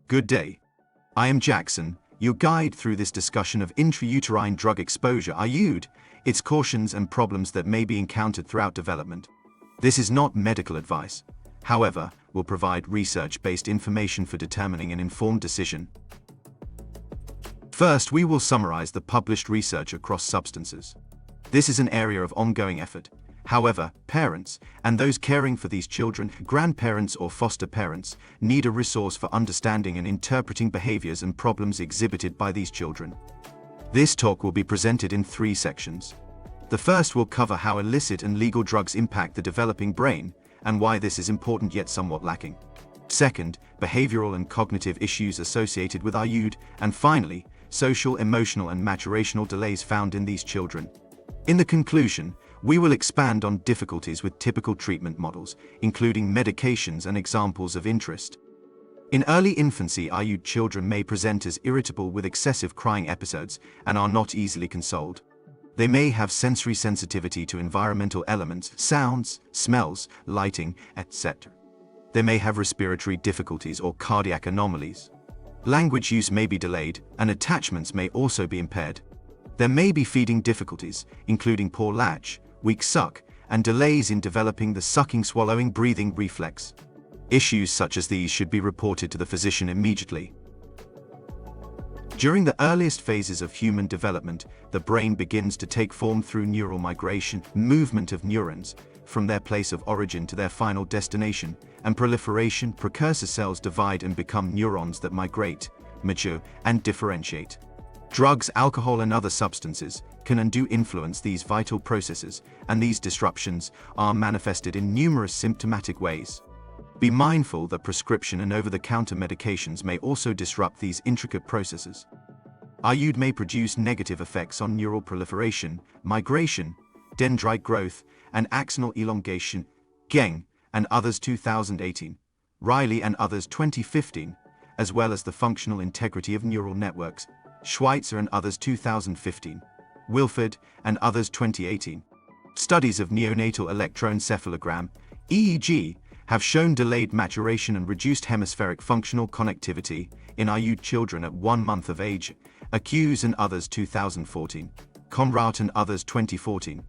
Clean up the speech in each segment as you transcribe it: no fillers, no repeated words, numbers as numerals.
Good day. I am Jackson, your guide through this discussion of intrauterine drug exposure (IUD), its cautions and problems that may be encountered throughout development. This is not medical advice. However, will provide research-based information for determining an informed decision. First, we will summarize the published research across substances. This is an area of ongoing effort. However, parents, and those caring for these children, grandparents or foster parents, need a resource for understanding and interpreting behaviors and problems exhibited by these children. This talk will be presented in 3 sections. The first will cover how illicit and legal drugs impact the developing brain, and why this is important yet somewhat lacking. Second, behavioral and cognitive issues associated with IUD, and finally, social, emotional and maturational delays found in these children. In the conclusion, we will expand on difficulties with typical treatment models, including medications and examples of interest. In early infancy, IUD children may present as irritable with excessive crying episodes and are not easily consoled. They may have sensory sensitivity to environmental elements, sounds, smells, lighting, etc. They may have respiratory difficulties or cardiac anomalies. Language use may be delayed, and attachments may also be impaired. There may be feeding difficulties, including poor latch, weak suck, and delays in developing the sucking, swallowing, breathing reflex. Issues such as these should be reported to the physician immediately. During the earliest phases of human development, the brain begins to take form through neural migration, movement of neurons, from their place of origin to their final destination, and proliferation. Precursor cells divide and become neurons that migrate, mature, and differentiate. Drugs, alcohol, and other substances can and do influence these vital processes, and these disruptions are manifested in numerous symptomatic ways. Be mindful that prescription and over-the-counter medications may also disrupt these intricate processes. IUD may produce negative effects on neural proliferation, migration, dendrite growth, and axonal elongation. Geng and others 2018, Riley and others 2015, as well as the functional integrity of neural networks. Schweitzer and others 2015, Wilford and others 2018. Studies of neonatal electroencephalogram, EEG, have shown delayed maturation and reduced hemispheric functional connectivity in IUD children at 1 month of age. Accuse and others 2014, Conradt and others 2014.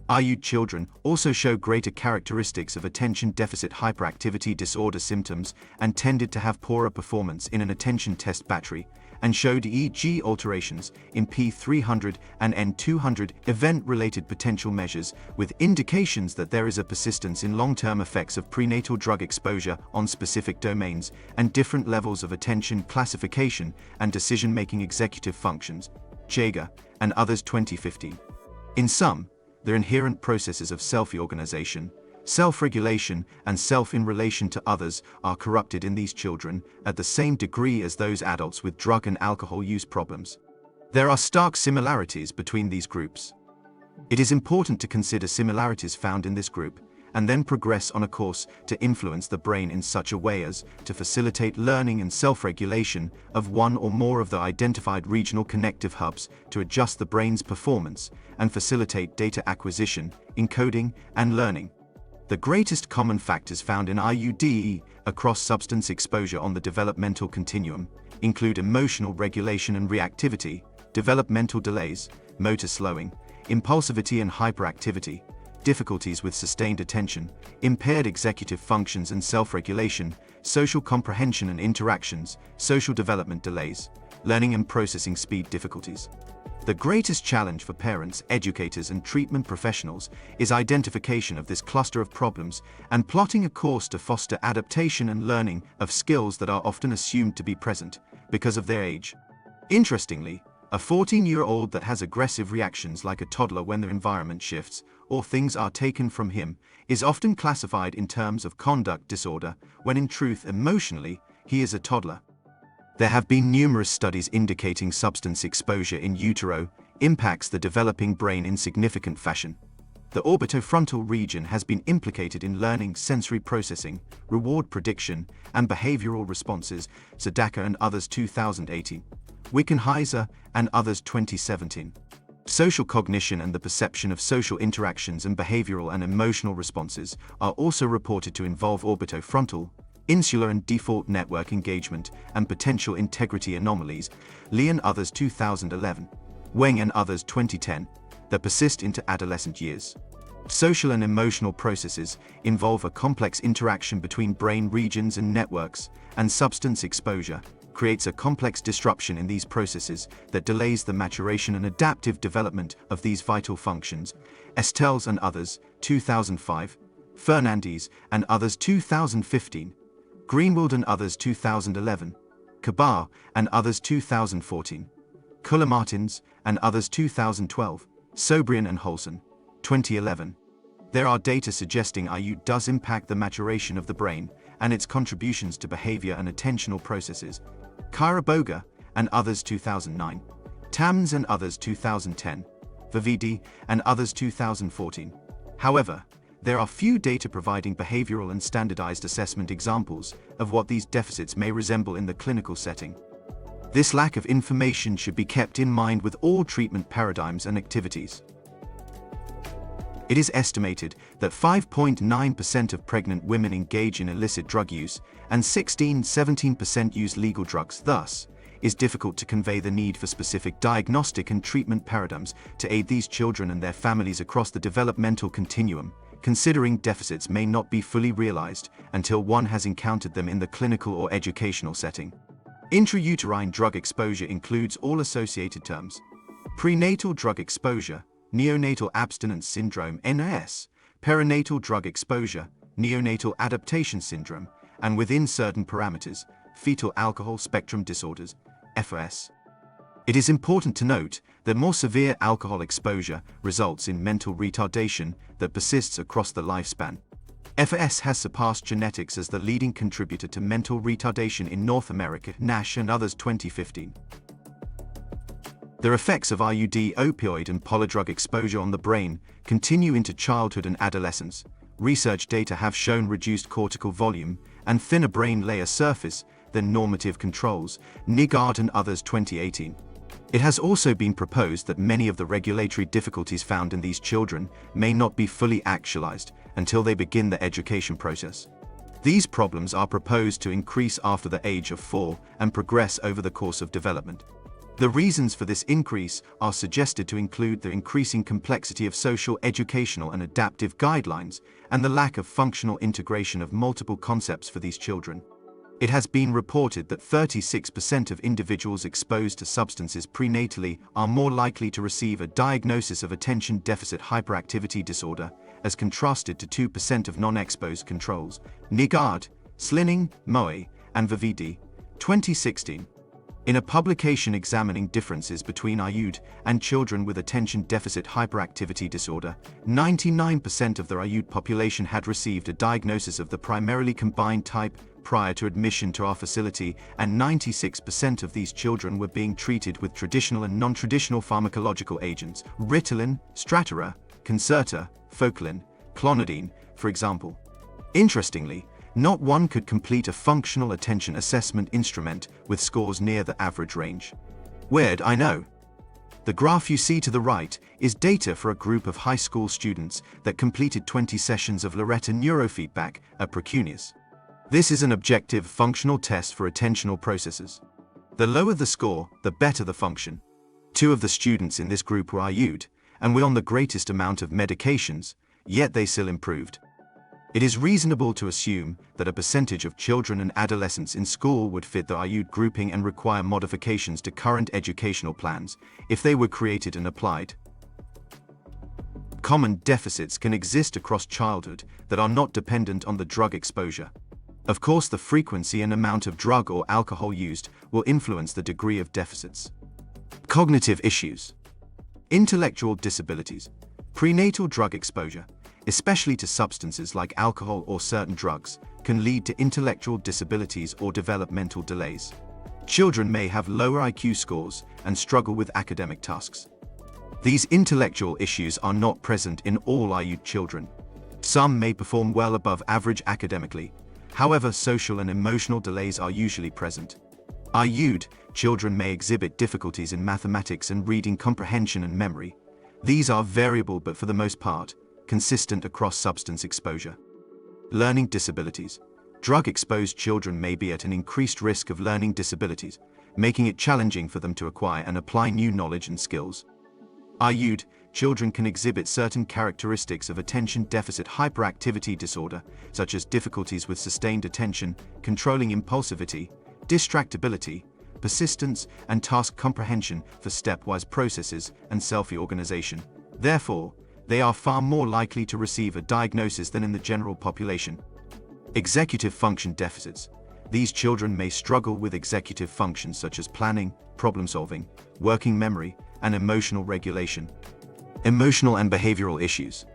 IUD children also show greater characteristics of attention deficit hyperactivity disorder symptoms and tended to have poorer performance in an attention test battery, and showed EEG alterations in P300 and N200 event-related potential measures, with indications that there is a persistence in long-term effects of prenatal drug exposure on specific domains and different levels of attention classification and decision-making executive functions. Jaeger and others 2015. In sum, the inherent processes of self-organization, self-regulation, and self in relation to others are corrupted in these children at the same degree as those adults with drug and alcohol use problems. There are stark similarities between these groups. It is important to consider similarities found in this group, and then progress on a course to influence the brain in such a way as to facilitate learning and self-regulation of one or more of the identified regional connective hubs to adjust the brain's performance and facilitate data acquisition, encoding, and learning. The greatest common factors found in IUD across substance exposure on the developmental continuum include emotional regulation and reactivity, developmental delays, motor slowing, impulsivity and hyperactivity, difficulties with sustained attention, impaired executive functions and self-regulation, social comprehension and interactions, social development delays, learning and processing speed difficulties. The greatest challenge for parents, educators, and treatment professionals is identification of this cluster of problems and plotting a course to foster adaptation and learning of skills that are often assumed to be present because of their age. Interestingly, a 14-year-old that has aggressive reactions like a toddler when the environment shifts or things are taken from him is often classified in terms of conduct disorder, when in truth, emotionally, he is a toddler. There have been numerous studies indicating substance exposure in utero impacts the developing brain in significant fashion. The orbitofrontal region has been implicated in learning, sensory processing, reward prediction, and behavioral responses. Sadaka and others 2018, Wickenheiser and others 2017. Social cognition and the perception of social interactions and behavioral and emotional responses are also reported to involve orbitofrontal, insular and default network engagement, and potential integrity anomalies, Li and others 2011, Weng and others 2010, that persist into adolescent years. Social and emotional processes involve a complex interaction between brain regions and networks, and substance exposure creates a complex disruption in these processes that delays the maturation and adaptive development of these vital functions. Estelles and others, 2005, Fernandez and others 2015, Greenwald and others 2011, Kabar and others 2014, Culler-Martins and others 2012, Sobrian and Holson, 2011. There are data suggesting IU does impact the maturation of the brain and its contributions to behavior and attentional processes. Kyra-Boga and others 2009, Tams and others 2010, Vividi and others 2014. However, there are few data providing behavioral and standardized assessment examples of what these deficits may resemble in the clinical setting. This lack of information should be kept in mind with all treatment paradigms and activities. It is estimated that 5.9% of pregnant women engage in illicit drug use, and 16–17% use legal drugs. Thus, it is difficult to convey the need for specific diagnostic and treatment paradigms to aid these children and their families across the developmental continuum, considering deficits may not be fully realized until one has encountered them in the clinical or educational setting. Intrauterine drug exposure includes all associated terms: prenatal drug exposure, neonatal abstinence syndrome (NAS), perinatal drug exposure, neonatal adaptation syndrome, and within certain parameters, fetal alcohol spectrum disorders (FOS). It is important to note that more severe alcohol exposure results in mental retardation that persists across the lifespan. FOS has surpassed genetics as the leading contributor to mental retardation in North America, Nash and others 2015. The effects of IUD opioid and polydrug exposure on the brain continue into childhood and adolescence. Research data have shown reduced cortical volume and thinner brain layer surface than normative controls, Nigard and others 2018. It has also been proposed that many of the regulatory difficulties found in these children may not be fully actualized until they begin the education process. These problems are proposed to increase after the age of 4 and progress over the course of development. The reasons for this increase are suggested to include the increasing complexity of social, educational, and adaptive guidelines, and the lack of functional integration of multiple concepts for these children. It has been reported that 36% of individuals exposed to substances prenatally are more likely to receive a diagnosis of attention deficit hyperactivity disorder, as contrasted to 2% of non-exposed controls. Nigard, Slinning, Moe, and Vividi, 2016. In a publication examining differences between IUD and children with attention deficit hyperactivity disorder, 99% of the IUD population had received a diagnosis of the primarily combined type prior to admission to our facility, and 96% of these children were being treated with traditional and non-traditional pharmacological agents, Ritalin, Strattera, Concerta, Focalin, Clonidine, for example. Interestingly, not one could complete a functional attention assessment instrument with scores near the average range. Weird, I know. The graph you see to the right is data for a group of high school students that completed 20 sessions of Loretta neurofeedback at Procunius. This is an objective functional test for attentional processes. The lower the score, the better the function. 2 of the students in this group were IU'd and were on the greatest amount of medications, yet they still improved. It is reasonable to assume that a percentage of children and adolescents in school would fit the IU'd grouping and require modifications to current educational plans if they were created and applied. Common deficits can exist across childhood that are not dependent on the drug exposure. Of course, the frequency and amount of drug or alcohol used will influence the degree of deficits. Cognitive issues. Intellectual disabilities. Prenatal drug exposure, especially to substances like alcohol or certain drugs, can lead to intellectual disabilities or developmental delays. Children may have lower IQ scores and struggle with academic tasks. These intellectual issues are not present in all IU'd children. Some may perform well above average academically. However, social and emotional delays are usually present. IU'd children may exhibit difficulties in mathematics and reading comprehension and memory. These are variable but for the most part, consistent across substance exposure. Learning disabilities. Drug-exposed children may be at an increased risk of learning disabilities, making it challenging for them to acquire and apply new knowledge and skills. IUD children can exhibit certain characteristics of attention deficit hyperactivity disorder, such as difficulties with sustained attention, controlling impulsivity, distractibility, persistence, and task comprehension for stepwise processes and self-organization. Therefore, they are far more likely to receive a diagnosis than in the general population. Executive function deficits. These children may struggle with executive functions such as planning, problem-solving, working memory, and emotional regulation. Emotional and behavioral issues.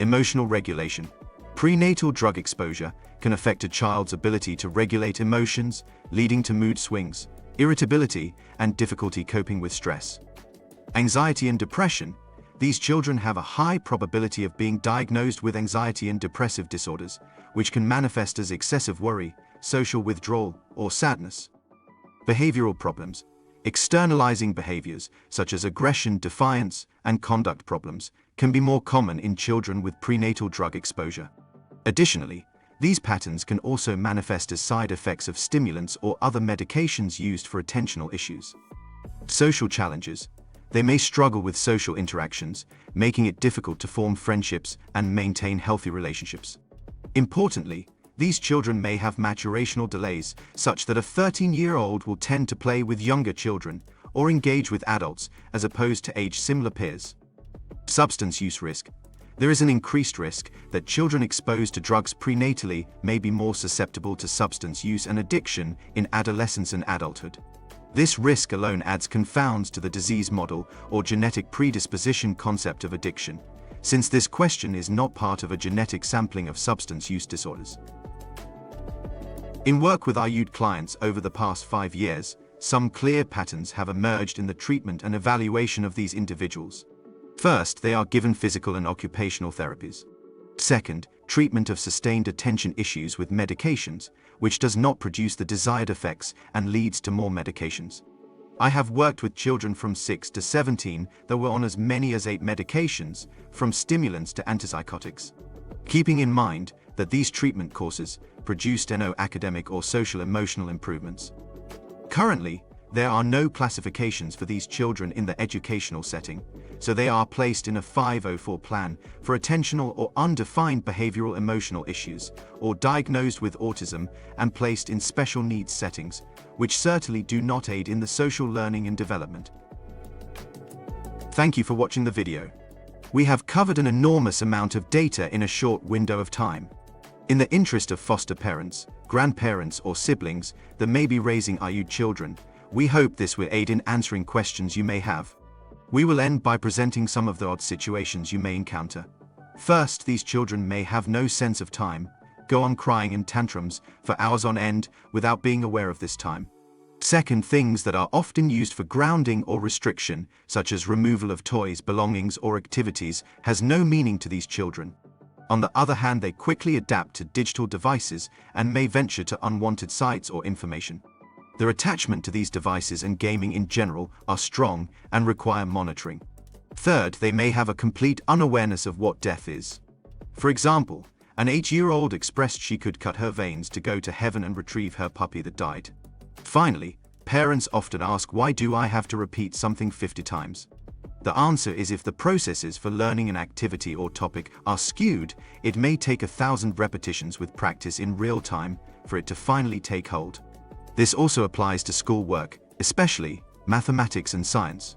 Emotional regulation. Prenatal drug exposure can affect a child's ability to regulate emotions, leading to mood swings, irritability, and difficulty coping with stress. Anxiety and depression. These children have a high probability of being diagnosed with anxiety and depressive disorders, which can manifest as excessive worry, social withdrawal, or sadness. Behavioral problems. Externalizing behaviors, such as aggression, defiance, and conduct problems, can be more common in children with prenatal drug exposure. Additionally, these patterns can also manifest as side effects of stimulants or other medications used for attentional issues. Social challenges. They may struggle with social interactions, making it difficult to form friendships and maintain healthy relationships. Importantly, these children may have maturational delays, such that a 13-year-old will tend to play with younger children or engage with adults as opposed to age-similar peers. Substance use risk. There is an increased risk that children exposed to drugs prenatally may be more susceptible to substance use and addiction in adolescence and adulthood. This risk alone adds confounds to the disease model or genetic predisposition concept of addiction, since this question is not part of a genetic sampling of substance use disorders. In work with IUD clients over the past 5 years, some clear patterns have emerged in the treatment and evaluation of these individuals. First, they are given physical and occupational therapies. Second, treatment of sustained attention issues with medications, which does not produce the desired effects and leads to more medications. I have worked with children from 6 to 17 that were on as many as 8 medications, from stimulants to antipsychotics. Keeping in mind that these treatment courses produced no academic or social emotional improvements. Currently, there are no classifications for these children in the educational setting, so they are placed in a 504 plan for attentional or undefined behavioral emotional issues, or diagnosed with autism and placed in special needs settings, which certainly do not aid in the social learning and development. Thank you for watching the video. We have covered an enormous amount of data in a short window of time. In the interest of foster parents, grandparents, or siblings that may be raising IUD children, we hope this will aid in answering questions you may have. We will end by presenting some of the odd situations you may encounter. First, these children may have no sense of time, go on crying in tantrums for hours on end without being aware of this time. Second, things that are often used for grounding or restriction, such as removal of toys, belongings, or activities, has no meaning to these children. On the other hand, they quickly adapt to digital devices and may venture to unwanted sites or information. Their attachment to these devices and gaming in general are strong and require monitoring. Third, they may have a complete unawareness of what death is. For example, an 8-year-old expressed she could cut her veins to go to heaven and retrieve her puppy that died. Finally, parents often ask, why do I have to repeat something 50 times? The answer is, if the processes for learning an activity or topic are skewed, it may take 1,000 repetitions with practice in real time for it to finally take hold. This also applies to schoolwork, especially mathematics and science.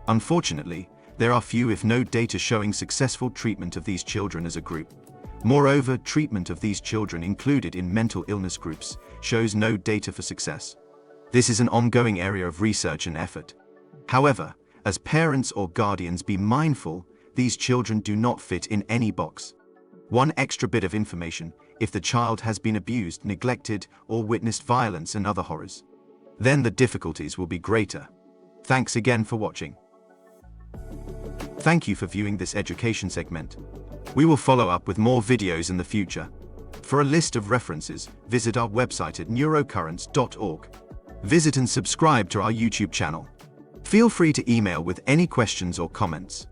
Unfortunately, there are few if no data showing successful treatment of these children as a group. Moreover, treatment of these children included in mental illness groups shows no data for success. This is an ongoing area of research and effort. However, as parents or guardians, be mindful, these children do not fit in any box. One extra bit of information: if the child has been abused, neglected, or witnessed violence and other horrors, then the difficulties will be greater. Thanks again for watching. Thank you for viewing this education segment. We will follow up with more videos in the future. For a list of references, visit our website at neurocurrents.org. Visit and subscribe to our YouTube channel. Feel free to email with any questions or comments.